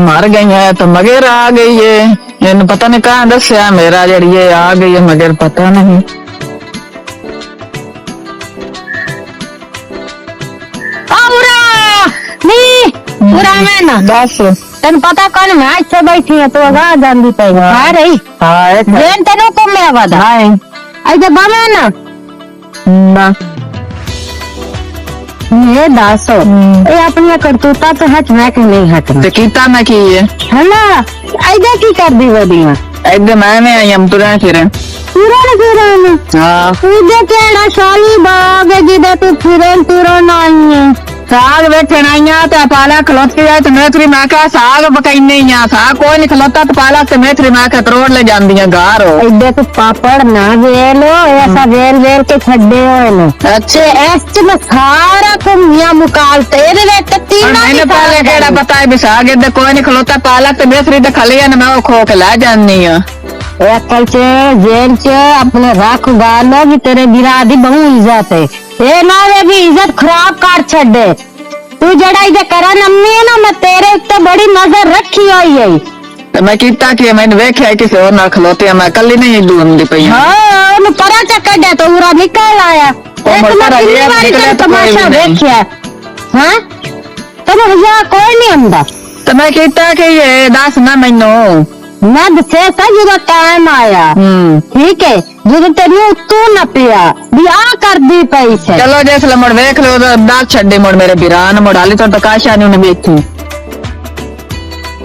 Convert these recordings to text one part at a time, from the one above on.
मर गई है तो मगर आ गई है। इन पता नहीं कहाँ दसिया मेरा जड़ी ये आ गई है मगर पता नहीं। दस तेन पता कौन मैं इतने बैठी है तो कहाँ जाती पे है रही जेन तेन को मेरा वादा है ऐसे बामे ना ये दासो ये अपनी करतूता तो हट मैं कि नहीं हटना तो कीता मैं की है ना ऐसे की कर दी वदिया एकदम मैंने आई हम तुरंत फिर हाँ तुझे केड़ा शाली बाग है जिधर तू फिरन तुरन आई है साग वेखण आईया तो पाला खलोत के जाए तो मेथरी मैं कहा साग पकाईने ही साग कोई नहीं खलोता तो पाला तो मेथरी मैं कहा तरोड़ ले जाती है घर हो इधर तो पापड़ ना वेलो ऐसा वेल वेल के छड्डे हो अच्छे ऐसे में सारा कुमिया मुकाल तेरे वे कतीना मैंने पहले केड़ा पता है साग इधर कोई नहीं खलोता पाला तो मेथरी तो खली है मैं वो खो के ला जानी है कल चे जेल चे अपने रख गालो भी तेरे बिरादी बहु इज्जत है ये ना वे भी इज्जत खराब कर छड़े तू जड़ा इधर करा नम्मी है ना मैं तेरे उत्ते बड़ी नजर रखी हुई है तो मैं कीता कि मैंने वेख्या किसी और ना खलोते मैं कल ही नहीं ढूंढती पई हाँ मैं परा चक्कर दे तो पूरा निकल आया तमाशा देखिया हाँ तो भैया कोई नहीं आंदा तो मैं कीता कि ये दस ना मैनू मैं दसे जो टाइम आया ठीक है जो तेरी तू न पिया ब्याह कर दी पैसे चलो जैसे मुड़ वेख लो तो दाग छड्डी मुड़ मेरे बिरान मुड़ हाली तो काशा ने देखी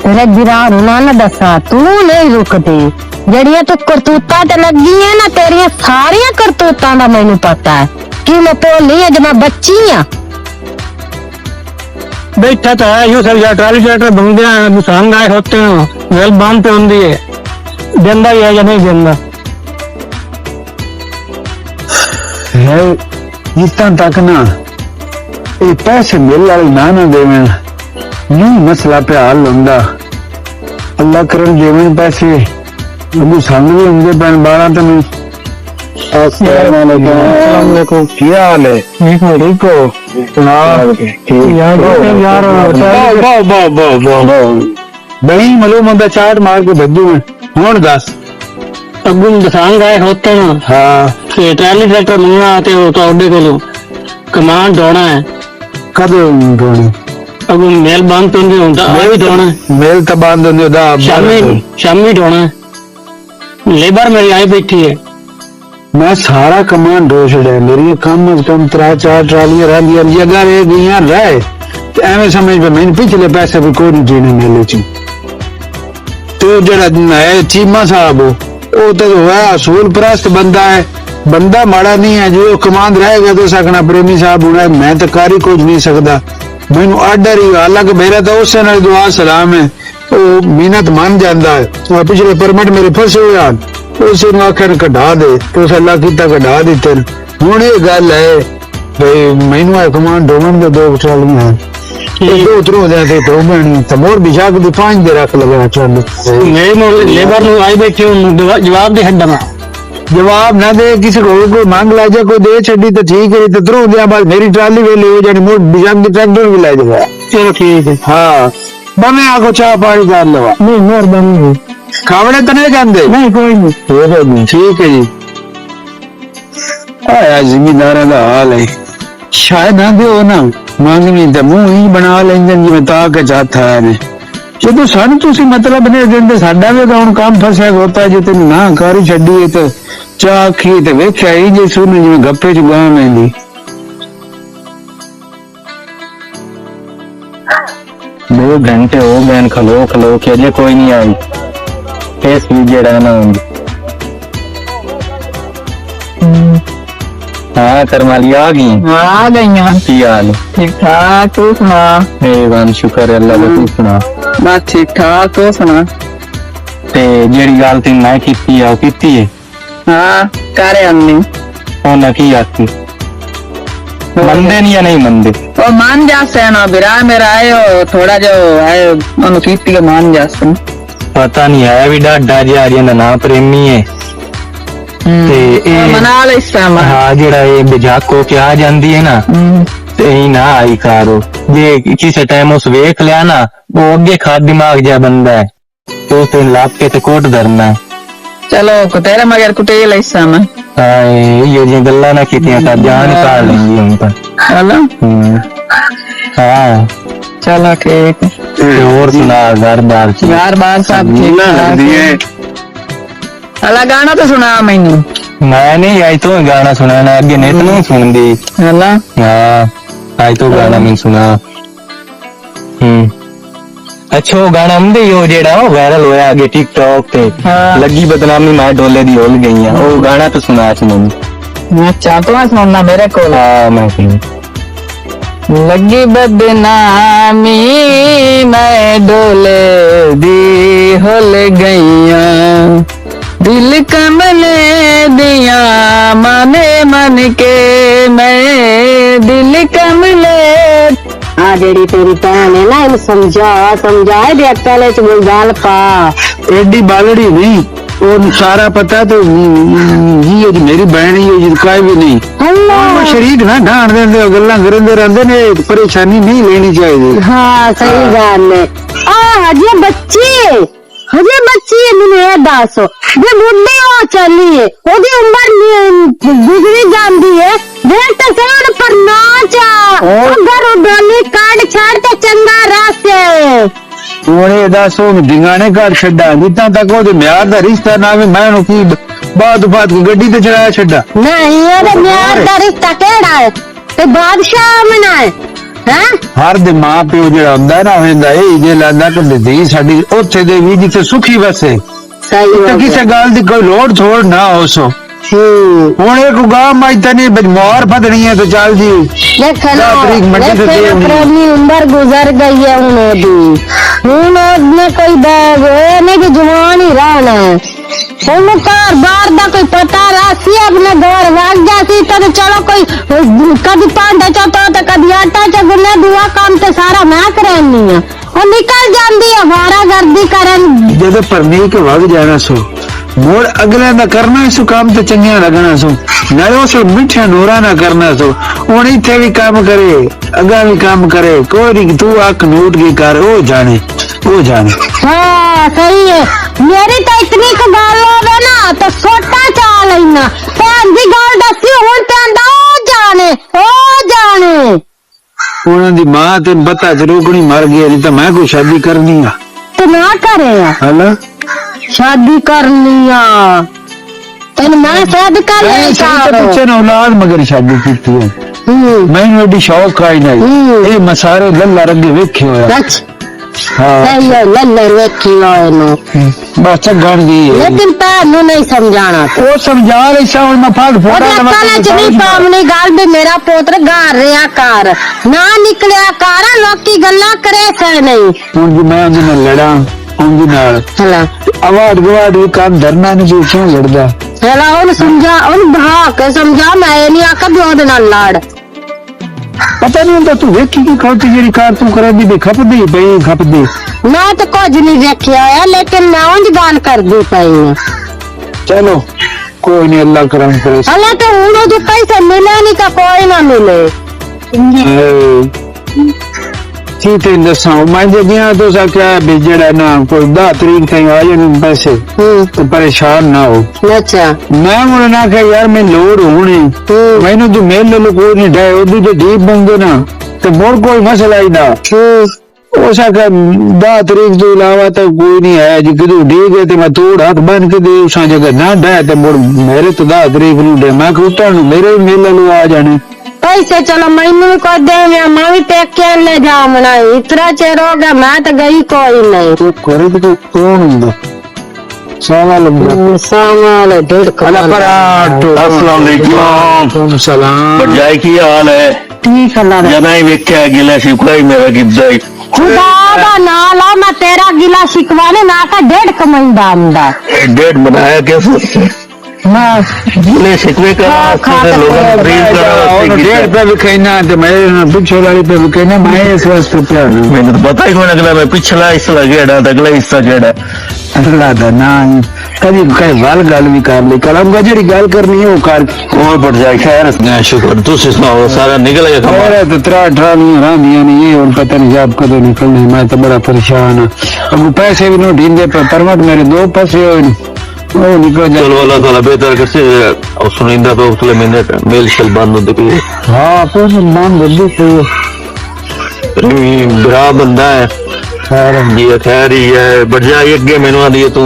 तेरे बिरान ना दसा तू नहीं रुकती जड़िया तू करतूता ते लगी है ना तेरिया सारिया करतूता का मैनू पता है कि मैं भोली है जब मैं बच्ची हाँ बैठा था यू सब यार ट्राली ट्रैक्टर बंदे संग आए होते हैं वेल बांध पे होंगी है जिंदा ही है या नहीं जिंदा है इतना तक ना ये पैसे मिल वाले ना देवे नहीं मसला पे हल होंदा अल्लाह करन देवे पैसे अबू संग भी होंगे बहन बारा तो नहीं अस्सलामुअलैकुम क्या हाल है ठीक हो बड़ी मालूम होता चाट मार के भज्जू में हूं दस अगू दसांग आए होते हैं हाँ ट्राली ट्रैक्टर मंगना आते हो तो ऑर्डर को कमांड ढोना है कद ढोनी अगू मेल बांध तो भी ढोना है मेल तो बांध शामी ढोना है लेबर मेरी आई बैठी है मैं सारा कमान ढो छड़े मेरी कम अज कम 3-4 ट्रालियां रही अगर ये गई रहे तो एवं समझ पे मैंने पिछले पैसे भी कोई नहीं जीने मेले च तो जरा है चीमा साहब वो तो है असूल परस्त बंदा है बंदा माड़ा नहीं है जो कमांड रहेगा तो सकना प्रेमी साहब होना मैं तो कारी कुछ नहीं सकता मैनू आर्डर ही हालांकि मेरा तो उस दुआ सलाम है वो मेहनत मान जाता है पिछले परमिट मेरे फंसे हुए हैं उस आखिर कढ़ा दे तो अल्लाह किता कढ़ा दिते हुण ये गल है भाई मैनू आ कमान ढोवन दे 2 ट्रालियां हैं दो उतरो दे ते तो बनी तो मोर बिछा के 5 दे रख लगा ट्राली मेरे लेबर नु आई बैठे जवाब दे हड्डा जवाब ना दे किसी को मांग ला जा कोई दे छड़ी तो ठीक है तो उतरो दे बाद मेरी ट्राली वेली हो जानी मोर बिछा के ट्रैक्टर भी ले जाएगा चलो ठीक है हाँ बने आको चाह पानी कर लवा नहीं मेहरबानी खावड़े तो नहीं जाते नहीं कोई नहीं ठीक है जी आया जिम्मेदार का हाल है शायद ना दो ना मांगनी तो मुंह ही बना लेंगे जिम्मे ताक चाहता है जो सन तुसी मतलब नहीं देंगे साडा भी तो काम फंसा होता है जो तेन ना कारी छड़ी है तो चाह खी तो वेख्या ही जी सुन जिम्मे गप्पे च गां मेंदी 2 घंटे हो गए खलो खलो के अजे कोई नहीं आई फेस भी जेड़ा ना होंगी हाँ करमाली आ गई की हाल ठीक ठाक तू सुना मेहरबान शुक्र अल्लाह का तू सुना बस ठीक ठाक तू सुना ते जेड़ी गल तेन मैं कीती है वो कीती है हाँ करे अम्मी ओना की आखी मंदे नहीं या नहीं मंदे वो मान जासे ना बिरा मेरा आयो थोड़ा जो है उन्होंने कीती है मान जासे पता नहीं है भी डाडा जी आर्यन ना प्रेमी है ते मना ले इस टाइम हाँ जेड़ा ये बिजाको के आ जांदी है ना ਤੇ ਹੀ ਨਾ ਆਈ ਕਾਰੋ ਜੇ ਕਿਸੇ ਟਾਈਮ ਉਸ ਵੇਖ ਲਿਆ ਨਾ ਉਹ ਅੱਗੇ ਖਾ ਦਿਮਾਗ ਜਿਹਾ ਬੰਦਾ ਹੈ ਤੇ ਉਸ ਨੂੰ ਲਾਪ ਕੇ ਤੇ ਕੋਟ ਧਰਨਾ ਚਲੋ ਤੇਰੇ ਮਗਰ ਕੁੱਟੇ ਲਈ ਸਾਂ ਹਾਏ ਇਹ ਜਿਹੀਆਂ ਗੱਲਾਂ ਨਾ ਕੀਤੀਆਂ ਤਾਂ ਜਾਨ ਕਾੜ ਲੈਂਦੀ ਹੁਣ ਤਾਂ ਚਲੋ ਹਾਂ ਚਲੋ ਠੀਕ ਤੇ ਹੋਰ ਸੁਣਾ ਘਰ ਬਾਰ ਚ ਯਾਰ ਬਾਤ ਸਭ ਠੀਕ ਠਾਕ ਅਲਾ ਗਾਣਾ ਤਾਂ ਸੁਣਾ ਮੈਨੂੰ ਮੈਂ ਨਹੀਂ ਆਈ ਤੋਂ ਗਾਣਾ ਸੁਣਾਣਾ ਅੱਗੇ ਨਿਤ ਨੂੰ ਸੁਣਦੀ ਹਲਾ हाँ आई तो गाना मैं सुना अच्छा वो गाना हमदे ही हो जेड़ा वो वायरल होया आगे टिकटॉक पे लगी बदनामी मां डोले दी होल गई है वो गाना तो सुना मैंने अच्छा तो सुनना मेरे को हाँ मैं लगी बदनामी मैं डोले दी होल गईया दिल कमले दिया माने मन के मैं दिल कमले हाँ जेड़ी तेरी भैन है ना इन समझा दे अकल च कोई गल पा एडी बालड़ी नहीं और सारा पता तो ये मेरी बहन ही है कोई भी नहीं अल्लाह शरीक ना ढाण देंदे गल्लां करदे रहंदे ने परेशानी नहीं लेनी चाहिए हाँ सही गल है हजे बच्ची है मैंने ये दस जे बुढ़ी हो चली है ओदी उम्र गुजरी जाती है देख तो सोन पर नाच अगर डोली काट छाड़ तो चंगा रास्ते ਉਹਨੇ ਦੱਸੋ ਡਿੰਗਾਣੇ ਘਰ ਛੱਡਾ ਜਿੱਦਾਂ ਤੱਕ ਉਹਦੇ ਮਿਆਰ ਦਾ ਰਿਸ਼ਤਾ ਨਾ ਵੀ ਮੈਂ ਉਹਨੂੰ ਕੀ ਬਾਤ ਕੇ ਗੱਡੀ ਤੇ ਚੜਾਇਆ ਛੱਡਾ नहीं ये म्यार का रिश्ता केड़ा है ते बादशाह मना है हैं ਹਰ ਦੇ ਮਾਂ ਪਿਓ ਜਿਹੜਾ ਹੁੰਦਾ ਨਾ ਹੁੰਦਾ ਇਹ ਜੇ ਲਾਦਾ ਕਿ ਧੀ ਸਾਡੀ ਉੱਥੇ ਦੇ ਵੀ ਜਿੱਥੇ ਸੁਖੀ ਵਸੇ सही ਤੇ हो ਕਿਸੇ ਗੱਲ ਦੀ ਕੋਈ ਲੋੜ ਥੋੜ ਨਾ ਹੋਸੋ ਹੁਣ ਇੱਕ ਗਾਂ ਮਾਇਤਾ ਨਹੀਂ ਬਜਮਾਰ ਫਦਣੀ ਹੈ ਤੇ ਚੱਲ ਜੀ अपनी उम्र गुजर गई है उन्हें कोई बैग नहीं कि जवान ही रहना है घर बार का कोई पता रासी अपने घर वग जाती तो चलो कोई कभी भांडा चौथा तो कभी आटा चुगना दुआ काम तो सारा मैं करनी है और निकल जाती है वारा गर्दी करन ਜਦੋਂ ਪਰਨੀ ਕੇ ਵਗ ਜਾਣਾ ਸੋ ਮੋੜ ਅਗਲੇ ਦਾ ਕਰਨਾ ਇਸ ਕੰਮ ਤੇ ਚੰਗਿਆ ਲੱਗਣਾ ਸੋ ਨਾਲੇ ਉਸ ਮਿੱਠਾ ਨੂਰਾ ਨਾ ਕਰਨਾ ਸੋ ਹੁਣ ਇੱਥੇ ਵੀ ਕੰਮ ਕਰੇ ਅੱਗਾ ਵੀ ਕੰਮ ਕਰੇ ਕੋਈ ਨਹੀਂ ਤੂੰ ਅੱਖ ਨੂਟ ਕੇ ਕਰ ਉਹ ਜਾਣੇ हाँ सही है मेरी तो इतनी को गाल होवे ना तो सोटा चा लेना भैन जी गाल दसी हुन ते आंदा ओ जाने ਉਹਨਾਂ ਦੀ ਮਾਂ ਤੇ ਪਤਾ ਤੇ ਰੋਕਣੀ ਮਰ ਗਈ ਨਹੀਂ ਤਾਂ ਮੈਂ ਕੋਈ ਸ਼ਾਦੀ ਕਰਨੀ ਆ तो ना करे ਹਲਾ शादी करनी आ तेन मैं शादी कर ले ਪਿੱਛੇ ਨਾ ਔਲਾਦ ਮਗਰ ਸ਼ਾਦੀ ਕੀਤੀ ਹੈ ਮੈਨੂੰ ਐਡੀ ਸ਼ੌਕ ਆਈ ਨਹੀਂ ਇਹ ਮਸਾਰੇ ਲੱਲਾ ਰੰਗੇ ਵੇਖੇ ਹੋਇਆ अच्छा ਹਾਂ सही है लल्ले वेखी होए नो ਬਸ ਚੱਗਣ ਦੀ लेकिन भैन नु नहीं समझाना ਉਹ ਸਮਝਾ ਲਈ ਸਾ ਹੁਣ ਮੈਂ ਫੜ ਫੋੜਾ अकल च नहीं पावनी गल भी मेरा पुत्र घर रिया कर ना निकलिया कर लोकी गल्ला करे से नहीं ਹੁਣ ਜੀ ਮੈਂ ਉਹਦੇ ਨਾਲ ਲੜਾਂ ਉਹਦੇ ਨਾਲ हला ਆਵਾਜ਼ ਗਵਾੜ ਵੀ ਕੰਮ ਧਰਨਾ ਨਹੀਂ ਕਿਉਂ ਲੜਦਾ हला उन समझा उन बहा के समझा मैं नहीं आका भी ओदे नाल लड़ ਪਤਾ ਨਹੀਂ ਹੁੰਦਾ ਤੂੰ ਵੇਖੀ ਕੀ ਖਾਤੀ ਜਿਹੜੀ ਕਾਰ ਤੂੰ ਕਰਦੀ ਦੇ ਖਪਦੀ ਪਈ ਖਪਦੀ मैं तो कुछ नहीं देखिया है लेकिन मैं उंज गाल कर दी पई चलो कोई नहीं अल्लाह करम करे हला तो उनो जो पैसे मिले नहीं तो कोई ना मिले की ते दसा मैं जे गया तो सा क्या बेजड़ा ना कोई 10 तारीख ताईं आ जाने पैसे तो परेशान ना हो अच्छा मैं मुझे ना कह यार मैं लोड होने मैंने तो मेल लो कोई नहीं डाय ओदी तो डीप बंदे ना तो मोर कोई मसला ही ना हो सका 10 तारीख तो अलावा तो कोई नहीं है जी कदू ठीक है तो मैं तोड़ हाथ बन के दे उस जगह ना डाय तो मोर मेरे तो 10 तारीख नु डे मैं कहता हूं मेरे मेल लो आ जाने पैसे चलो मैनू भी को दे मैं भी पेके ले जाऊं मना इतना चेर हो गया मैं तो गई कोई नहीं तो करे तो कौन हुंदा सवाल सामान डेढ़ अला पराठ अस्सलाम वालेकुम सलाम बजाय की हाल है ठीक है जना ही वेख्या गिला शिकवाई मेरा गिब्दाई खुदा दा नाला मैं तेरा गिला शिकवाने ना का 1.5 कमाईंदा आंदा डेट बनाया कैसे गिले शिकवे का लोगों को प्रेम करा डेढ़ पे भी कहना तो मैं पिछले वाले पे भी कहना मैं इस वास्ते प्यार मैंने तो पता ही कौन अगला मैं पिछला हिस्सा गेड़ा अगला हिस्सा गेड़ा अल्लाह दा नाम कभी कई गल भी कर ली कलम का जेड़ी गल करनी है वो कर और बढ़ जाए खैर शुक्र तू सुनाओ सारा निकल गया काम मेरे तो 3 ट्रालियां रही नहीं ये और पता नहीं जब कदों निकलने मैं तो बड़ा परेशान हूं अब पैसे भी नहीं ढींगे पर परमत मेरे 2 फंसे हुए नहीं वो निकल जाए चलो अल्लाह ताला बेहतर करसे और सुनिंदा पे उतले महीने मेल शल बंद होते पे हाँ कुछ नाम बदली तो बड़ा बंदा है ये खैर ही है बढ़ जाए अगे मैनू आदि तू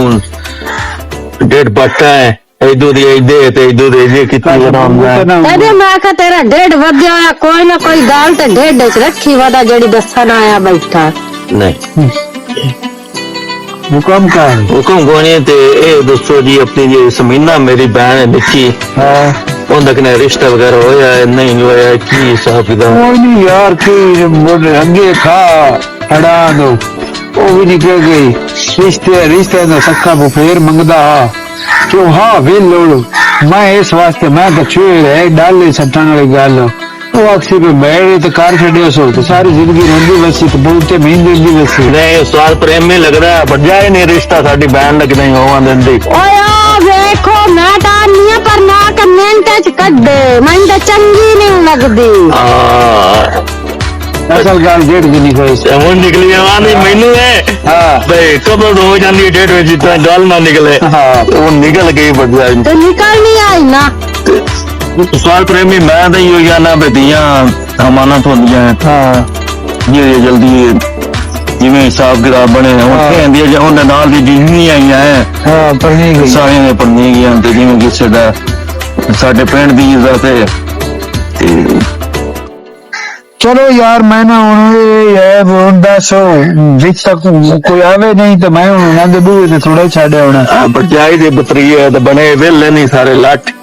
डेढ़ पट्टा है इदू दी इदे ते इदू दे जे कितनी बनाम है तेरे मैं आखा तेरा 1.5 वजे आया कोई ना कोई गाल ते 1.5 रखी वादा जेड़ी दसन आया बैठा नहीं हुक्म का है हुक्म कोनी ते ए दोस्तों जी अपनी जी समीना मेरी बहन है निक्की हाँ उन तक ने रिश्ता वगैरह होया है नहीं होया है की हिसाब किताब कोई नहीं यार की मोटे अगे खा अड़ा दो वो भी निकल गई रिश्ते का सक्का बुफेर मंगदा क्यों हाँ वे लोड़ मैं इस वास्ते मैं तो चुए है डाले सट्टान वाली गल वो अक्सी पे बैठे तो कार छड़िया सो तो सारी जिंदगी रोंदी बसी तो बोलते महीने दी बसी नहीं स्वाद प्रेम में लग रहा है बढ़ जाए नहीं रिश्ता साडी बहन लग नहीं होवा देंदी ओया देखो मैं डालनी पर ना कमेंट च कड्डे मैं तो चंगी नहीं लगदी असल गल डेढ़ दी निकली ਹੁਣ ਨਿਕਲੀ ਆਵਾਂਦੀ ਮੈਨੂੰ ਹੈ हाँ ਬਈ ਕਦੋਂ ਹੋ ਜਾਂਦੀ ਡੇਟ ਵਿੱਚ ਜਿੱਦਾਂ ਗੱਲ ਨਾ ਨਿਕਲੇ हाँ ਉਹ ਨਿਕਲ ਗਈ बढ़ तो निकल नहीं आई ना सवाल प्रेमी मैं तो यो जाना बेटियां हमाना तो दिया हाँ ये जल्दी जिवें हिसाब किताब बने ਉੱਥੇ ਆਂਦੀਆਂ ਜਾਂ ਉਹਨਾਂ ਨਾਲ ਦੀ ਜਿੰਨੀ ਨਹੀਂ ਆਈਆਂ ਹੈ हाँ पर नहीं गई ਸਾਰਿਆਂ ਨੇ ਪੜਨੀ ਗਈਆਂ ਤੇ ਜਿਵੇਂ ਕਿਸੇ ਦਾ ਸਾਡੇ ਪਿੰਡ ਦੀ ਇੱਜ਼ਤ ਹੈ ਤੇ चलो यार मैं ना दस बिच तक कोई आवे नहीं तो मैं उन्होंने बूहे ते थोड़ा छाड़े होना बचाई दे बतरीए ते बने वेले नहीं सारे लट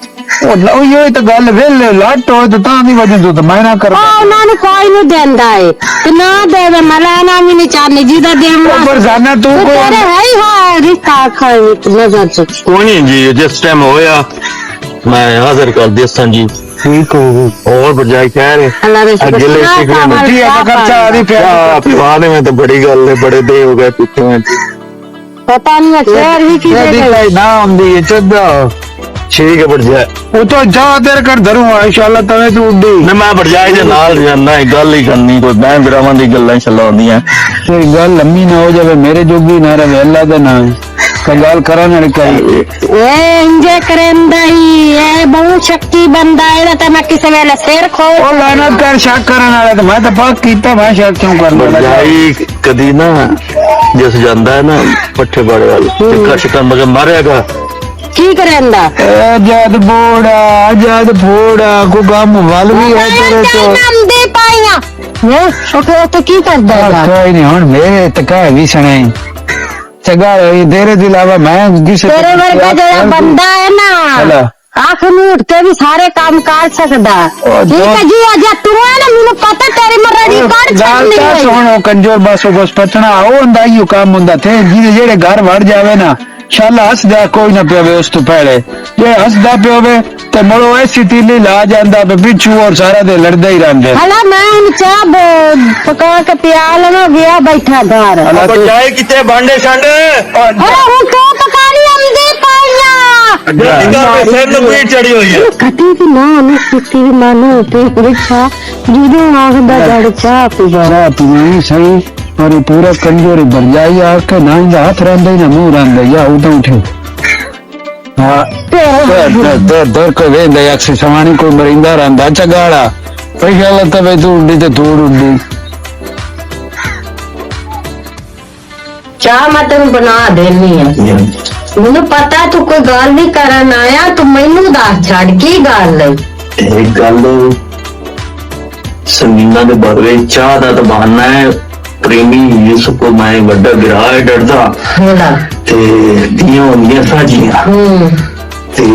ये तो गल वेले लट हो तो तां दी वजह तो मैं ना कर ਉਹਨਾਂ ਨੂੰ ਕੋਈ ਨਹੀਂ ਦਿੰਦਾ ਏ ਤੇ ਨਾ ਦੇਵੇ ਮਲਾਣਾ ਵੀ ਨਹੀਂ ਚਾਹਨੀ ਜਿਹਦਾ ਦੇਵਾਂ पर जाना तू को ਤੇਰੇ ਹੈ ਹੀ ਹਾਂ ਰਿਸ਼ਤਾ ਆਖਰ ਨਜ਼ਰ ਚ कोई नहीं जी जिस टाइम होया मैं हाजिर कर देसां जी ठीक हो और बजाय कह रहे ਅੱਲਾ ਦੇ ਸ਼ੁਕਰ अगले सिकरे में जी तो खर्चा आ रही फिर पिवाने में तो बड़ी गल है बड़े दे हो गए पीछे में ਪਤਾ ਨਹੀਂ ਸ਼ੇਰ ਵੀ ਕੀ ਦੇ ਗਏ ना आंदी है चदा ठीक है बढ़ जाए वो तो जा तेरे कर धरूं इंशाल्लाह तवे तू उड्डी मैं बढ़ जाए जे नाल जाना है गल ही करनी कोई बहन भरावां दी गल्लां चला होंदियां कोई गल लम्मी ना हो जावे मेरे जोगी ना रहे अल्लाह दा नाम का गल करन वाली करी ए इंजे करंदा ही ए बहुत शक्ति बंदा है ते मैं किसे वेले सिर खो ओ लानत कर शक करन वाला तो मैं तो पाक कीता मैं शक क्यों कर बढ़ लगा जाए कदी ना जिस जांदा है ना पट्ठे बाड़े वाल टिक्का शिक्का मगर मारेगा की करंदा आजाद फोड़ा को गम वाल भी है तेरे तो नाम दे पाया ये ओके तो की करदा है कोई नहीं हुन मेरे तका भी सने चगा तेरे के अलावा मैं किसी तेरे वर्गा जो बंदा है ना आंख में उठते भी सारे काम कर सकदा ठीक है जी अजा तू है ना मैंने पता तेरी मरड़ी कर छड़नी है सुनो कंजोर बस बस पटना ओ हुंदा ही काम हुंदा थे जेड़े घर वड़ जावे ना शाला हसदा कोई ना पियोवे उस तो पहले जे हसदा पियोवे ते मोड़ो ऐसी तीली ला जांदा पे पिछू और सारा दे लड़दा ही रहंदे हला मैं उन चाह पका के प्याल ना गया बैठा घर बढ़ जाए किते भांडे छंड अरे हूं तो पकानी आंदी पाइया सिर में पीठ चढ़ी हुई है कटी की ना किसी मानो पे रिक्शा जीदो आगदा जड़ चाह पीवा चाह पीनी सही और पूरा कंजोरी भर जाई आके ना इंदा हाथ रहंदा ही ना मुंह रहंदा या उठो उठो हाँ दर को वेंदा अक्सर समानी कोई मरिंदा रहंदा चगाड़ा पैसा लता वे तू उड्डी ते तू उड्डी चाह मैं तेन बना देनी है मैंने पता तू कोई गल नहीं करन आया तू मैनू दस छड़ की गल है एक गल संगीना दे बारे चाह दा तो बहाना है प्रेमी यीशु को मैं बड़ा गिरा है डरदा ते दियां होंदियां साजियां ते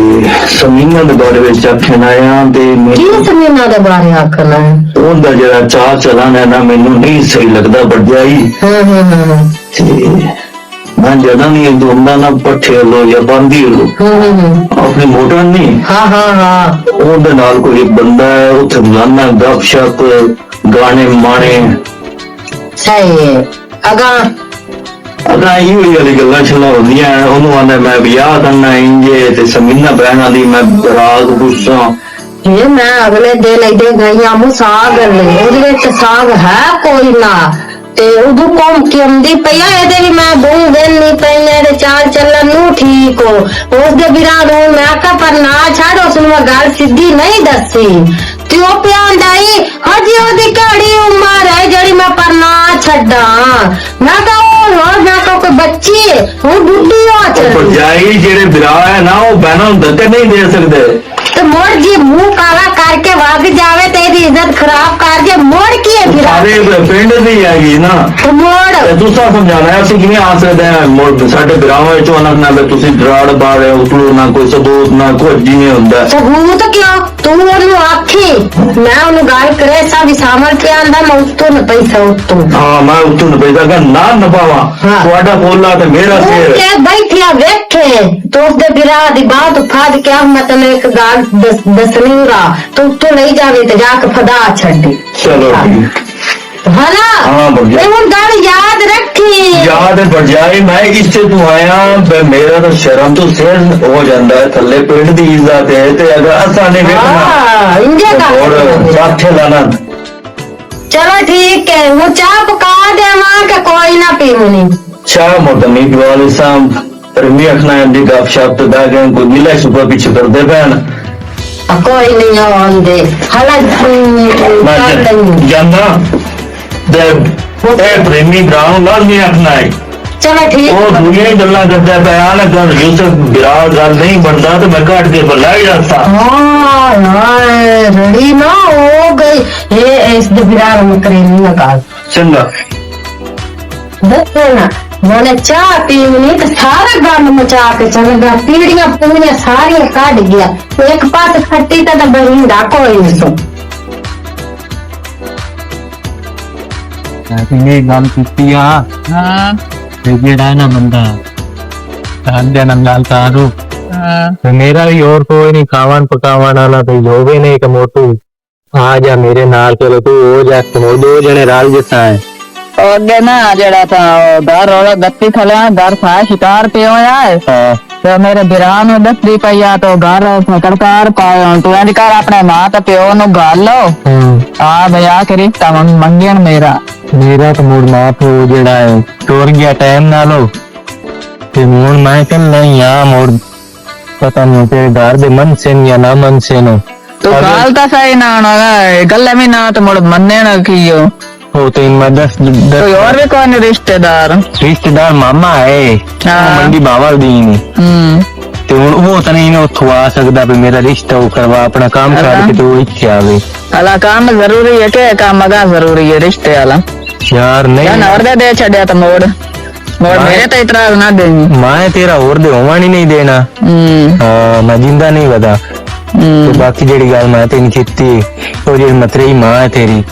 संगीना दे बारे विच आखन आया ते की समीना दे बारे आखना है ओंदा जरा चाह चलाना ना मैनू नहीं सही लगदा बढ़ियाई ते मैं जदा नहीं दोंदा ना पट्ठे लो या बांधी लो अपनी मोटर नहीं हाँ हाँ हाँ ओंदे नाल कोई एक बंदा है उत्थे रोजाना गपशप गाने माने सही है अगा ਅਗਾ ਇਹ ਵਾਲੀ ਗੱਲਾਂ ਛੱਲਾ ਹੁੰਦੀਆਂ ਉਹਨੂੰ ਆਂਦਾ ਮੈਂ ਵਿਆਹ ਕਰਨਾ ਇੰਜੇ ਤੇ ਸਮੀਨਾ ਬਹਿਣਾ ਦੀ ਮੈਂ ਰਾਤ ਗੁੱਸਾ ये मैं अगले दिन इधर गई हूँ साग ले साग है कोई ना ते उदू कौम की आंदी पई है ਇਹਦੇ ਵੀ ਮੈਂ ਦੋ ਦਿਨ ਨਹੀਂ ਪਈਨੇ ਤੇ ਚਾਲ ਚੱਲਣ ਨੂੰ ਠੀਕ ਹੋ ਉਸ ਦੇ ਬਿਨਾਂ ਨੂੰ ਮੈਂ ਕਹ ਪਰ ਨਾ ਛੱਡ ਉਸ ਨੂੰ ਮੈਂ ਗੱਲ ਸਿੱਧੀ ਨਹੀਂ ਦੱਸੀ ਤੇ ਉਹ ਪਿਆਂਦਾਈ ਹਜੀ ਉਹਦੀ ਕਿਹੜੀ ਉਮਰ ਹੈ ਜਿਹੜੀ ਮੈਂ ਪਰ ਨਾ ਛੱਡਾਂ ਮੈਂ ਕਹ ਉਹ ਮੈਂ ਕਹ ਕੋਈ ਬੱਚੀ ਉਹ ਬੁੱਢੀ ਹੋ ਚੱਲੀ ਭਰਜਾਈ ਜਿਹੜੇ ਵਿਰਾਹ ਹੈ ਨਾ ਉਹ ਬਹਿਣਾ ਨੂੰ ਧੱਕੇ ਨਹੀਂ ਦੇ ਸਕਦੇ तो मोड़ जी मुंह काला करके भाग जावे तेरी इज्जत खराब कर दे मोड़ की है फिर ਸਾਰੇ ਪਿੰਡ ਦੀ ਹੈਗੀ ਨਾ तो मोड़ ਤੇ ਤੁਸੀਂ ਸਮਝਾਣਾ ਅਸੀਂ ਕਿਵੇਂ ਆ ਸਕਦੇ ਹਾਂ ਸਾਡੇ ਵਿਰਾਹਾਂ ਵਿੱਚੋਂ ਅਨਕ ਨਾ ਤੁਸੀਂ ਦਰਾੜ ਬਾੜੇ ਉਤਲੂ ਨਾ ਕੋਈ ਸਬੂਤ ਨਾ ਕੋਈ ਜਿਵੇਂ ਹੁੰਦਾ सबूत क्यों तू ਉਹਨੂੰ ਆਖੀ ਮੈਂ ਉਹਨੂੰ ਗੱਲ ਕਰੇ ਸਾ ਵੀ ਸਾਮਰ ਕੇ ਆਂਦਾ ਮੈਂ ਉੱਤੋਂ ਨਾ ਪੈਸਾ ਉੱਤੋਂ ਹਾਂ ਮੈਂ ਉੱਤੋਂ ਪੈਸਾ ਕਰ ਨਾ ਨਪਾਵਾਂ ਹਾਂ। ਤੁਹਾਡਾ ਬੋਲਾ ਤੇ ਮੇਰਾ ਉਹ ਸਿਰ ਕੇ ਬੈਠਿਆ ਵੇਖੇ तो उसके बिरा दी बात फाद क्या मतलब एक गाल दसनी रा तो उत्तों नहीं जावे तो जाके फदा छड़ी ਚਲੋ ਠੀਕ है ना हाँ, बढ़िया। ये वो गाल याद रखी याद है भरजाई मैं इससे तू आया मेरा तो शर्म तो सिर हो जाता है थल्ले पिंड दी इज्जत है ते अगर असा ने हाँ, इंजे देखना और का साथे लाना चलो ठीक है वो चाह पका देवा के कोई ना पीवनी चाह मोटनी वाले साम रमी अखना दी गपशप तो दागे को नीला सुपर पीछे कर दे बहन कोई नहीं आंदे हालांकि जाना दे ए प्रेमी ब्राउन लाजमी रखना है चलो ठीक वो दुनिया ही गल्ला करता है बयान कर यूसुफ बिरार गल नहीं बनता तो मैं काट के बल्ला ही जाता हाँ रड़ी ना हो गई ये इस बिरार में करेंगे ना काल चंगा देखो ना मैंने चाह पीवनी तो सारा गंद मचा के चल गया पीड़ियां पूड़ियां सारी काट गया एक पास खट्टी तो बहिंदा कोई नहीं सो ਇਹ ਗੱਲ ਕੀਤੀ ਆ ਹਾਂ ਤੇ ਜਿਹੜਾ ਨਾ ਬੰਦਾ ਸਾਂਝਾ ਨਾਲ ਤਾਰੂ ਹਾਂ ਤੇ ਮੇਰਾ ਵੀ ਹੋਰ ਕੋਈ ਨਹੀਂ ਖਾਵਣ ਪਕਾਵਣ ਵਾਲਾ ਤੇ ਹੋਵੇ ਨੇ ਇੱਕ ਮੋਟੂ ਆ ਜਾ ਮੇਰੇ ਨਾਲ ਚਲੋ ਤੂੰ ਹੋ ਜਾ ਤੋ ਦੋ ਜਣੇ ਰਲ ਜਿੱਤਾ ਹੈ ਉਹ ਅੱਗੇ ਨਾ ਜਿਹੜਾ ਤਾਂ ਦਰ ਵਾਲਾ ਗੱਤੀ ਥਲਿਆ ਦਰ ਫਾ ਸ਼ਿਕਾਰ ਤੇ ਹੋਇਆ ਹੈ ਹਾਂ ਤੇ ਮੇਰੇ ਬਿਰਾਂ ਨੂੰ ਦੱਸਦੀ ਪਈ ਆ ਤੋ ਘਰ ਫਕੜਕਾਰ ਪਾਇਆ ਤੂੰ ਇੰਜ ਕਰ ਆਪਣੇ ਮਾਂ ਤੇ ਪਿਓ ਨੂੰ ਗੱਲ ਲਓ ਆ ਭਈਆ ਕੇ ਰਿਸ਼ਤਾ ਮੰਗਣ ਮੇਰਾ ਤਾਂ ਮੂਡ ਮਾਫ ਹੋ ਜਿਹੜਾ ਹੈ ਟੁਰ ਗਿਆ ਟਾਈਮ ਨਾਲੋਂ ਤੇ ਹੁਣ ਮੈਂ ਕੱਲ ਨਹੀਂ ਆ ਮੋੜ ਪਤਾ ਨਹੀਂ ਤੇਰੇ ਘਰ ਦੇ ਮਨ ਸੇ ਜਾਂ ਨਾ ਮਨ ਸੇ ਨੂੰ ਤੂੰ ਗੱਲ ਤਾਂ ਸਹੀ ਨਾ ਹੋਣਾ ਗੱਲ ਵੀ ਨਾ ਤੇ ਮੁੜ ਮੰਨੇ ਨਾ ਕੀਓ ਹੋ ਤੇ ਮੈਂ ਦਸ ਕੋਈ ਹੋਰ ਵੀ ਕੋਈ ਨਹੀਂ ਰਿਸ਼ਤੇਦਾਰ ਮਾਮਾ ਹੈ ਮੰਡੀ ਬਾਵਲ ਦੀ ਨੇ ਤੇ ਹੁਣ ਉਹ ਤਾਂ ਨਹੀਂ ਉੱਥੋਂ ਆ ਸਕਦਾ ਵੀ ਮੇਰਾ ਰਿਸ਼ਤਾ ਉਹ ਕਰਵਾ ਆਪਣਾ ਕੰਮ ਛੱਡ ਕੇ ਤੇ ਉਹ ਇੱਥੇ ਆਵੇ ਅਲਾ ਕੰਮ ਜ਼ਰੂਰੀ ਹੈ ਕਿ ਕੰਮ ਦਾ ਜ਼ਰੂਰੀ ਹੈ ਰਿਸ਼ਤੇ ਵਾਲਾ ਯਾਰ ਨਹੀਂ ਹੋਰ ਦੇ ਛੱਡਿਆ ਤਾਂ ਮੋੜ ਮੇਰੇ ਤੇ ਇਤਰਾਜ਼ ਨਾ ਦੇਣੀ ਮੈਂ ਤੇਰਾ ਹੋਰ ਦੇ ਹੋਵਾਂ ਨਹੀਂ ਦੇਣਾ ਹਾਂ ਮੈਂ ਜਿੰਦਾ ਨਹੀਂ ਵਦਾ ਤੇ ਬਾਕੀ ਜਿਹੜੀ ਗੱਲ ਮੈਂ ਤੈਨੂੰ ਕੀਤੀ ਉਹ ਜਿਹੜੀ ਮਤਰੇਈ ਮਾਂ ਹੈ ਤੇਰੀ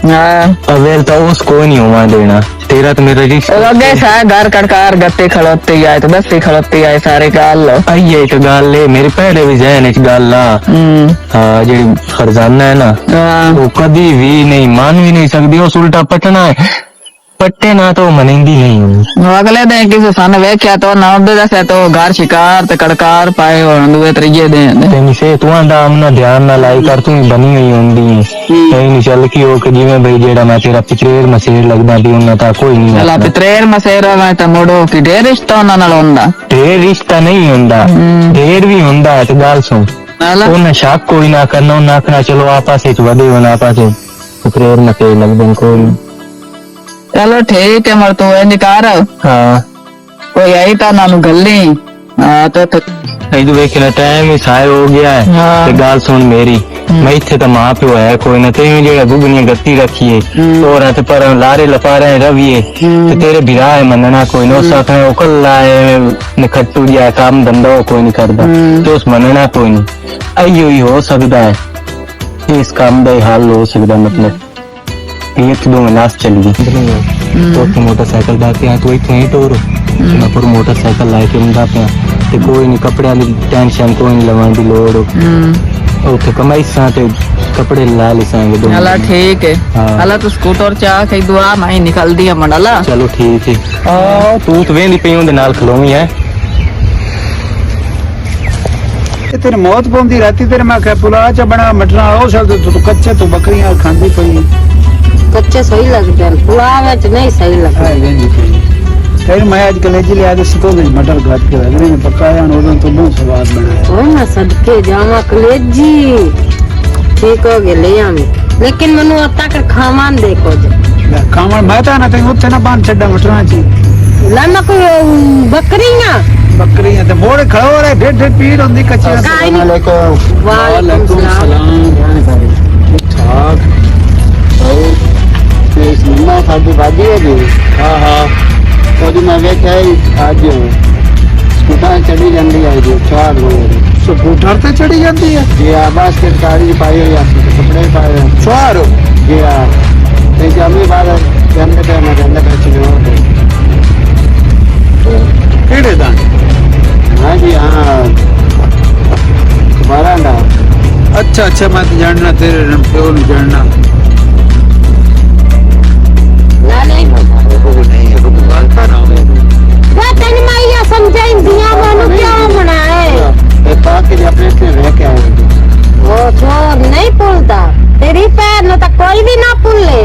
ਅਵੇਲ ਤਾਂ ਉਸ ਕੋਈ ਨਹੀਂ ਹੋਵਾਂ ਦੇਣਾ तेरा तो मेरा रिश्ता लगे सा घर कड़कार गत्ते खड़ोते आए तो दस्ते खड़ोते आए सारे गाल लो आइए एक गाल ले मेरे पहले भी जहन एक गाल ला हाँ जेडी फरजाना है ना वो कभी भी नहीं मान भी नहीं सकती उस उल्टा पटना है पट्टे ना तो मनेंगी नहीं अगले दिन किसी सन वेख्या तो ना दसे तो घर शिकार ते कड़कार पाए और दुए त्रीजे दिन तेनी से तू आंदा अपना ध्यान ना लाई कर तू बनी हुई होंदी है कहीं नहीं चल की हो कि जिवें भाई जेड़ा मैं तेरा पितरेर मसेर लगदा भी उन्ना ता कोई नहीं चला पितरेर मसेर मैं तो मोड़ो कि ढेर रिश्ता उन्ना नाल हुंदा ढेर रिश्ता नहीं हुंदा ढेर भी हुंदा है ते गल सुन उन्ना शक कोई ना करना उन्ना आखना चलो आपस विच वधे होना आपस पितरेर मसेर लगदे कोई चलो ठीक है मर तू इंज कर हाँ कोई आई तो नानू गल्ली हाँ तो इधर वेखना टाइम ही साय हो गया है ते गल सुन मेरी मैं इत्थे तो मां प्यो है कोई ना तेरी जेड़ा गुगनिया गत्ती रखी है और ते पर लारे लफारे रविए ते तेरे बिरा है मनना कोई ना साथ है ओकल लाए ने खट्टू दिया काम धंधा कोई नहीं करदा तो उस मनना कोई नहीं आइयो ही हो सकदा है इस काम दा हाल हो सकदा मतलब एक दो में लाश चली गई तो मोटरसाइकिल दा के तो इतने ही टोर मैं पर मोटरसाइकिल लाए के मुंडा पे ते कोई नहीं कपड़े वाली टेंशन कोई नहीं लवान दी लोड़ ओके कमाई साथे कपड़े ला लिसाएंगे दो चला ठीक है हाँ। अला तू स्कूटर चा के दुआ मैं निकल दिया मंडला चलो ठीक है तू तो वेंदी पई उंदे नाल खलोवी है ਇਹ ਤੇਰੀ ਮੌਤ ਪਉਂਦੀ ਰਾਤੀ ਤੇਰੇ ਮੈਂ ਕਿਹਾ ਪੁਲਾਅ ਚ ਬਣਾ ਮਟਰਾਂ ਉਹ ਸਭ ਤੂੰ ਕੱਚੇ ਤੂੰ ਬੱਕਰੀਆਂ ਖਾਂਦੀ ਪਈ कच्चे सही लगते हैं पुलाव में नहीं सही लगता ਹੈ ਗੰਜੀ ਪਈ ਫਿਰ ਮੈਂ ਅੱਜ ਕਲੇਜੀ ਲਿਆ ਦੇ ਸਤੋਂ ਦੇ ਮਟਰ ਘਾਟ ਕੇ ਅਗਲੇ ਨੇ ਪਕਾਇਆ ਉਦੋਂ ਤੋਂ ਬਹੁਤ ਸਵਾਦ ਬਣਾਇਆ ओ ना सदके जावा कलेजी ठीक हो गए ले आवे लेकिन मनु आता कर खावान देखो जे ਲੈ ਖਾਵਣ ਮੈਂ ਤਾਂ ਨਾ ਤੈਨੂੰ ਉੱਥੇ ਨਾ ਬੰਨ ਛੱਡਾਂ ਮਟਰਾਂ ਚ लाना कोई बकरियां ਬੱਕਰੀਆਂ ਤੇ ਮੋੜੇ ਖੜੋ ਰੇ ਢਿੱਡ ਪੀੜ ਹੁੰਦੀ ਕੱਚੀਆਂ काई नहीं ਵਾਲੇਕੁਮ वालेकुम ਸਲਾਮ ਠੀਕ ਠਾਕ ਤੇ ਸਿਨੇਮਾ ਸਾਡੀ ਵਾਦੀ ਹੈ ਜੀ ਹਾਂ ਹਾਂ ਉਹਦੀ ਮੈਂ ਵੇਖਿਆ ਅੱਜ ਸਕੂਟਰ ਚੜੀ ਜਾਂਦੀ ਹੈ ਜੀ 4 ਲੋਕ ਸਕੂਟਰ ਤੇ ਚੜੀ ਜਾਂਦੀ ਹੈ ਜੀ ਆ ਬਾਸਕਟ ਕਾੜੀ ਪਾਈ ਹੋਈ ਆ ਕੱਪੜੇ ਪਾਏ ਹੋਏ ਸਵਾਰ ਜੀ ਆ ਤੇ ਜਮੀ ਬਾਦ ਜੰਦੇ ਤੇ ਮੈਂ ਜੰਦੇ ਤੇ ਚਲੇ ਕਿਹੜੇ ਦਾ ਹਾਂ ਜੀ ਹਾਂ ਬਾਰਾਂਡਾ ਅੱਛਾ ਅੱਛਾ ਮੈਂ ਤਾਂ ਜਾਣਨਾ ਤੇਰੇ ਪਿਓ ਨੂੰ ਜਾਣਨਾ ना नहीं ਉਹ ਨਹੀਂ ਹੈ ਉਹ ਗੱਲ ਤਾਂ ਨਾ ਹੋਵੇ वो तन मैं ये समझाई दिया मनु क्यों बनाए ਤੇ ਪਾ ਕੇ ਆਪਣੇ ਤੇ ਰਹਿ ਕੇ ਆਏ ਜੀ वो चोर नहीं पुलता तेरी पैर न तो कोई भी ना पुल ले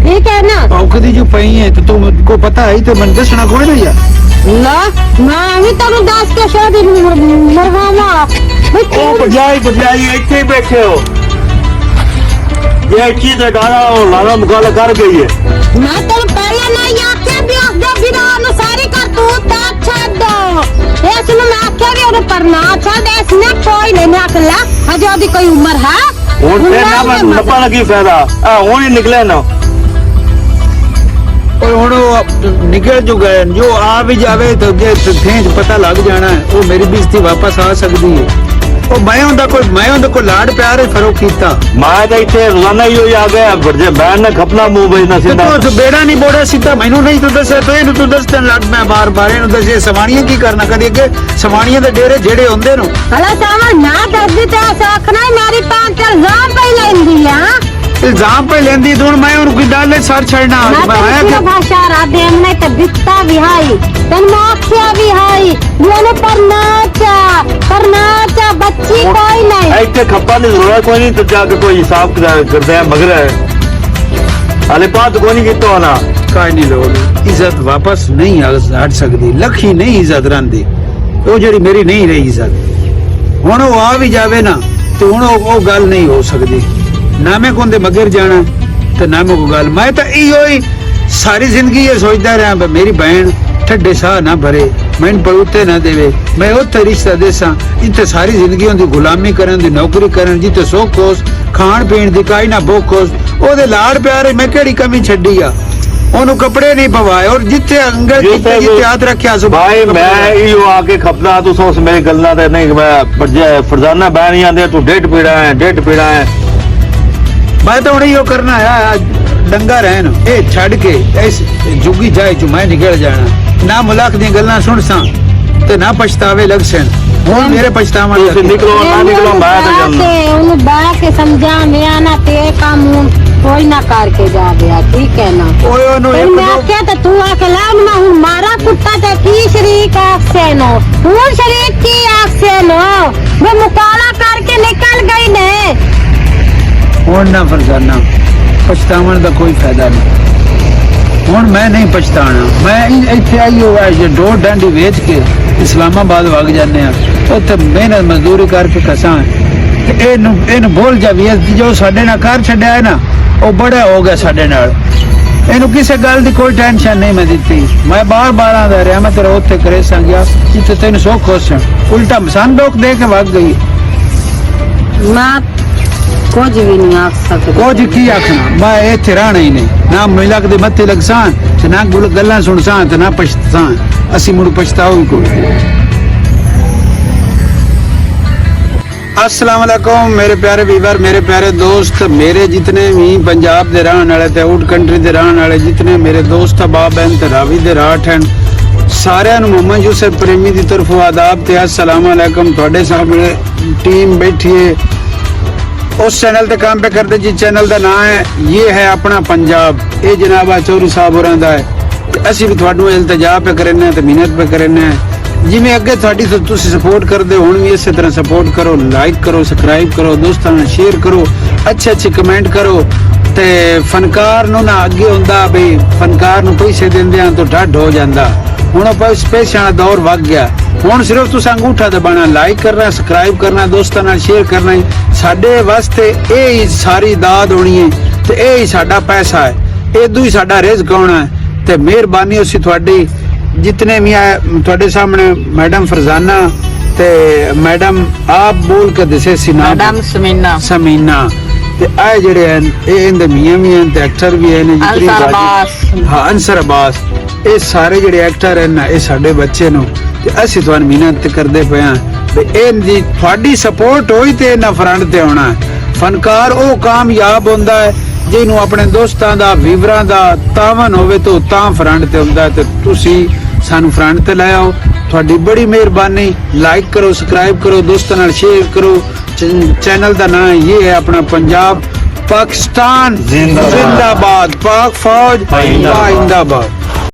ठीक है ना ਔਕਦੀ ਜੋ ਪਈ ਹੈ ਤੇ ਤੂੰ ਕੋ ਪਤਾ ਹੈ ਤੇ ਮੈਨੂੰ ਦੱਸਣਾ ਕੋਈ ਨਹੀਂ ਯਾਰ ला मैं भी तेन दस के शादी मरवावा ਉਹ ਭਜਾਈ ਇੱਥੇ ਹੀ ਬੈਠੇ ਹੋ ਇਹ ਚੀਜ਼ ਦਾ ਡਾਲਾ ਉਹ ਲਾਲਾ ਮੁਕਾਲਾ ਕਰ ਗਈ ਹੈ मैं तेन पहले ना आख्या भी दे बिना सारी कर तू छड़ दो इस मैं आख्या भी ओदे पर ना छड़ इसने कोई नहीं मैं अकला हजे ओदी कोई उम्र है ਹੁਣ ਤੇ ਨਾ ਲੱਭਣ ਦਾ ਕੀ ਫਾਇਦਾ ਆ ਹੁਣ ਹੀ ਨਿਕਲੇ ਨਾ ਓਏ ਹੁਣ ਉਹ ਨਿਕਲ ਜੋ ਗਏ ਜੋ ਆ ਵੀ ਜਾਵੇ ਤਾਂ ਜੇ ਥੇਂਜ ਪਤਾ ਲੱਗ ਜਾਣਾ ਹੈ, ਉਹ ਮੇਰੀ ਬਿਸਤੀ ਵਾਪਸ ਆ ਸਕਦੀ ਹੈ ਉਹ ਮੈਂ ਉਹਦਾ ਕੋਈ ਲਾਡ ਪਿਆਰ ਹੀ ਫਰਕ ਕੀਤਾ ਮੈਂ ਤਾਂ ਇੱਥੇ ਰੋਜ਼ਾਨਾ ਹੀ ਆ ਗਿਆ ਵਰਜੇ ਬੈਨ ਨੇ ਖਪਣਾ ਮੂੰਹ ਵੇਚਣਾ ਤੇ ਸਿੱਧਾ ਤੂੰ ਬੇੜਾ ਨਹੀਂ ਬੋੜਾ ਸਿੱਧਾ ਮੈਨੂੰ ਨਹੀਂ ਤੂੰ ਦੱਸਿਆ ਤੂੰ ਇਹਨੂੰ ਤੂੰ ਦੱਸਣ ਲੱਗ ਮੈਂ ਬਾਰ ਇਹਨੂੰ ਦੱਸੇ ਸਵਾਣੀਆਂ ਕੀ ਕਰਨਾ ਕਦੀ ਅੱਗੇ ਸਵਾਣੀਆਂ ਦੇ ਡੇਰੇ ਜਿਹੜੇ ਹੁੰਦੇ ਨੂੰ हला सावा ना दर्दी ते आखना मेरी पांच इल्जाम पे लेंदी हां ਇਲਜ਼ਾਮ ਪੇ ਲੈਂਦੀ ਤੂੰ ਹੁਣ ਮੈਂ ਉਹਨੂੰ ਕੋਈ ਡਾਲੇ ਸਰ ਛੱਡਣਾ ਮੈਂ ਆਇਆ मैं ਕਿ भाषा राधे हमने तो बिस्ता भी हाई तन माखिया भी हाई दोनों पर नाचा बच्ची कोई नहीं ਇੱਥੇ ਖੱਪਾ ਦੀ ਜ਼ਰੂਰਤ ਕੋਈ ਨਹੀਂ ਤੇ ਜਾ ਕੇ ਕੋਈ ਹਿਸਾਬ ਕਰਦੇ ਆ ਮਗਰ ਹਲੇ ਬਾਤ ਕੋਈ ਨਹੀਂ ਕੀਤਾ ਹੋਣਾ ਕਾਇ ਨਹੀਂ ਲੋੜ ਇੱਜ਼ਤ ਵਾਪਸ ਨਹੀਂ ਹਟ ਸਕਦੀ ਲੱਖੀ ਨਹੀਂ ਇੱਜ਼ਤ ਰਹਿੰਦੀ ਉਹ ਜਿਹੜੀ ਮੇਰੀ ਨਹੀਂ ਰਹੀ ਇੱਜ਼ਤ ਹੁਣ ਉਹ ਆ ਵੀ ਜਾਵੇ ਨਾ ਤੇ ਹੁਣ ਉਹ ਗੱਲ ਨਹੀਂ ਹੋ ਸਕਦੀ ਨਾ ਮੈਂ ਕੋਂਦੇ ਮਗਰ ਜਾਣਾ ਤੇ ਨਾ ਮੈਂ ਕੋਈ ਗੱਲ ਮੈਂ ਤਾਂ ਇਹੋ ਹੀ ਸਾਰੀ ਜ਼ਿੰਦਗੀ ਇਹ ਸੋਚਦਾ ਰਿਹਾ ਵੀ ਮੇਰੀ ਭੈਣ ਠੱਡੇ ਸਾਹ ਨਾ ਭਰੇ ਮੈਨੂੰ ਪੜੂਤੇ ਨਾ ਦੇਵੇ ਮੈਂ ਉੱਥੇ ਰਿਸ਼ਤਾ ਦੇਸਾਂ ਜਿੱਥੇ ਸਾਰੀ ਜ਼ਿੰਦਗੀ ਉਹਦੀ ਗੁਲਾਮੀ ਕਰਨ ਦੀ ਨੌਕਰੀ ਕਰਨ ਜਿੱਥੇ ਸੁੱਖ ਹੋਸ ਖਾਣ ਪੀਣ ਦੀ ਕਾਈ ਨਾ ਭੁੱਖ ਹੋਸ ਉਹਦੇ ਲਾੜ ਪਿਆਰੇ ਮੈਂ ਕਿਹੜੀ ਕਮੀ ਛੱਡੀ ਆ ਉਹਨੂੰ ਕੱਪੜੇ ਨਹੀਂ ਪਵਾਏ ਔਰ ਜਿੱਥੇ ਅੰਗਲ ਜਿੱਥੇ ਹੱਥ ਰੱਖਿਆ ਸੁ ਭਾਈ ਮੈਂ ਇਹੋ ਆ ਕੇ ਖਪਦਾ ਤੂੰ ਸੋਚ ਮੇਰੀ ਗੱਲਾਂ ਤੇ ਨਹੀਂ ਮੈਂ ਫਰਜ਼ਾਨਾ ਬਹਿ ਨਹੀਂ ਆਂਦੇ ਤੂੰ ਡੇਢ ਪੀੜਾ ਹੈ ਮੈਂ ਤਾਂ ਹੁਣ ਇਹੋ ਕਰਨਾ ਆ ਡੰਗਾ ਰਹਿਣ ਇਹ ਛੱਡ ਕੇ ਇਸ ਜੁਗੀ ਜਾਏ ਚ ਮੈਂ ਨਿਕਲ ਜਾਣਾ ਨਾ ਮੁਲਾਕ ਦੀਆਂ ਗੱਲਾਂ ਸੁਣ ਸਾਂ ਤੇ ਨਾ ਪਛਤਾਵੇ ਲੱਗ ਸਨ ਹੁਣ ਮੇਰੇ ਪਛਤਾਵਾ ਤੁਸੀਂ ਨਿਕਲੋ ਨਾ ਨਿਕਲੋ ਮੈਂ ਤਾਂ ਜਾਂਦਾ ਉਹਨੂੰ ਬਾ ਕੇ ਸਮਝਾ ਮੈਂ ਨਾ ਤੇ ਕੰਮ कोई ना करके जा गया ठीक है ना ਓਏ ਉਹਨੂੰ फिर मैं ਇੱਕ क्या तो तू आके लाम ना हूँ मारा कुत्ता ते की शरीक आँख से नो हूँ शरीक की आँख से नो मैं मुकाला करके निकल गई ने ਹੁਣ ਨਾ ਫਰਜ਼ਾਨਾ ਪਛਤਾਵਣ ਦਾ ਕੋਈ ਫਾਇਦਾ ਨਹੀਂ ਹੁਣ ਮੈਂ ਨਹੀਂ ਪਛਤਾਣਾ ਮੈਂ ਇੱਥੇ ਆਈ ਹੋਇਆ ਜੇ ਡੋਰ ਡਾਂਡੀ ਵੇਚ ਕੇ ਇਸਲਾਮਾਬਾਦ ਵਗ ਜਾਂਦੇ ਆ ਉੱਥੇ ਮਿਹਨਤ ਮਜ਼ਦੂਰੀ ਕਰਕੇ ਕਸਾਂ ਇਹਨੂੰ ਭੁੱਲ ਜਾ ਵੀ ਜੋ ਸਾਡੇ ਨਾਲ ਕਰ ਛੱਡਿਆ ਹੈ ਨਾ ਉਹ ਬੜਾ ਹੋ ਗਿਆ ਸਾਡੇ ਨਾਲ ਇਹਨੂੰ ਕਿਸੇ ਗੱਲ ਦੀ ਕੋਈ ਟੈਨਸ਼ਨ ਨਹੀਂ ਮੈਂ ਦਿੱਤੀ ਮੈਂ ਬਾਰ ਆਂਦਾ ਰਿਹਾ ਮੈਂ ਤੇਰਾ ਉੱਥੇ ਕਰੇ ਸਾਂ ਗਿਆ ਜਿੱਥੇ ਤੈਨੂੰ ਸੌਖ ਹੋ ਸਨ ਉਲਟਾ ਮਸਾਨ ਲੋਕ ਦੇ ਕੇ ਵਗ ਗਈ मैं कुछ भी नहीं आख सकती ਕੁਝ ਕੀ ਆਖਣਾ ਮੈਂ ਇੱਥੇ ਰਹਿਣਾ ਹੀ ਨਹੀਂ ਨਾ ਮਿਲਕ ਦੇ ਮੱਥੇ ਲਗਸਾਂ ਤੇ ਨਾ ਗੱਲਾਂ ਸੁਣਸਾਂ ਤੇ ਨਾ ਪਛਤਾਂ ਅਸੀਂ ਮੁੜ ਪਛਤਾਓ ਹੀ ਕੋਈ अस्सलाम वालेकुम मेरे प्यारे व्यूअर मेरे प्यारे दोस्त मेरे जितने भी पंजाब दे रहने वाले ते आउट कंट्री दे रहने वाले जितने मेरे दोस्त अहबाब हैं ते रावी दे राठ हैं सारिਆਂ ਨੂੰ मोहम्मद यूसुफ प्रेमी ਦੀ ਤਰਫੋਂ ਆਦਾਬ ਤੇ अस्सलाम वालेकुम ਤੁਹਾਡੇ ਸਾਹਮਣੇ ਟੀਮ ਬੈਠੀ ਹੈ उस चैनल पे काम पे करते जी। चैनल का नाम है ये है अपना पंजाब। ये जनाब चौधरी साहब होरां दा है। ਅਸੀਂ ਵੀ ਤੁਹਾਨੂੰ ਇਲਤਜਾ पे करने ਤੇ ਮਿਹਨਤ पे करने ਜਿਵੇਂ ਅੱਗੇ ਤੁਹਾਡੀ ਤੁਸੀਂ ਸਪੋਰਟ ਕਰਦੇ ਹੋ ਹੁਣ ਵੀ ਇਸੇ ਤਰ੍ਹਾਂ ਸਪੋਰਟ ਕਰੋ, ਲਾਈਕ ਕਰੋ, ਸਬਸਕ੍ਰਾਈਬ ਕਰੋ, ਦੋਸਤਾਂ ਨਾਲ ਸ਼ੇਅਰ ਕਰੋ, ਅੱਛੇ ਕਮੈਂਟ ਕਰੋ ਤੇ ਫਨਕਾਰ ਨੂੰ ਨਾ ਅੱਗੇ ਹੁੰਦਾ ਬਈ ਫਨਕਾਰ ਨੂੰ ਪੈਸੇ ਦਿੰਦਿਆਂ ਤੋਂ ਢੱਡ ਹੋ ਜਾਂਦਾ। ਹੁਣ ਆਪਾਂ ਪੈਸਿਆਂ ਦਾ ਦੌਰ ਵਗ ਗਿਆ। ਹੁਣ ਸਿਰਫ ਤੁਸੀਂ ਅੰਗੂਠਾ ਦਬਾਣਾ, ਲਾਈਕ ਕਰਨਾ, ਸਬਸਕ੍ਰਾਈਬ ਕਰਨਾ, ਦੋਸਤਾਂ ਨਾਲ ਸ਼ੇਅਰ ਕਰਨਾ ਹੀ ਸਾਡੇ ਵਾਸਤੇ ਇਹ ਹੀ ਸਾਰੀ ਦਾਦ ਹੋਣੀ ਹੈ ਤੇ ਇਹ ਹੀ ਸਾਡਾ ਪੈਸਾ ਹੈ। ਇਦੋਂ ਹੀ ਸਾਡਾ ਰਿਜ਼ਕ ਆਉਣਾ ਹੈ ਤੇ ਮਿਹਰਬਾਨੀ ਅਸੀਂ ਤੁਹਾਡੀ जितने भी आए ਤੁਹਾਡੇ सामने मैडम फरजाना ते मैडम आप बोल के दसे सी नाम ਮੈਡਮ ਸਮੀਨਾ ते आए जेड़े हैं ये इंदे मियां भी हैं ते एक्टर भी हैं ਅੰਸਰ ਅਬਾਸ। हाँ अंसर अब्बास ये सारे जेड़े एक्टर हैं ना ये साडे बच्चे नो ते ਅਸੀਂ ਤੁਹਾਨੂੰ ਮਿਹਨਤ ਕਰਦੇ ਪਏ ਆਂ ਤੇ ਇਹਦੀ ਤੁਹਾਡੀ ਸਪੋਰਟ ਹੋਈ ਤੇ ਇਹਨਾਂ ਫਰੰਟ ਤੇ ਆਉਣਾ ਹੈ। ਫਨਕਾਰ ਉਹ ਕਾਮਯਾਬ ਹੁੰਦਾ ਹੈ ਜਿਹਨੂੰ ਆਪਣੇ ਦੋਸਤਾਂ ਦਾ ਵੀਵਰਾਂ ਦਾ ਤਾਵਨ ਹੋਵੇ ਤਾਂ ਤਾਂ ਫਰੰਟ ਤੇ ਹੁੰਦਾ ਤੇ ਤੁਸੀਂ ਸਾਨੂੰ ਫਰੰਟ ਤੇ ਲੈ ਆਓ। ਤੁਹਾਡੀ ਬੜੀ ਮਿਹਰਬਾਨੀ। ਲਾਈਕ ਕਰੋ, ਸਬਸਕ੍ਰਾਈਬ ਕਰੋ, ਦੋਸਤਾਂ ਨਾਲ ਸ਼ੇਅਰ ਕਰੋ। ਚੈਨਲ ਦਾ ਨਾਮ ਇਹ ਹੈ ਆਪਣਾ ਪੰਜਾਬ ਪਾਕਿਸਤਾਨ ਜ਼ਿੰਦਾਬਾਦ, ਪਾਕ ਫੌਜ ਜ਼ਿੰਦਾਬਾਦ।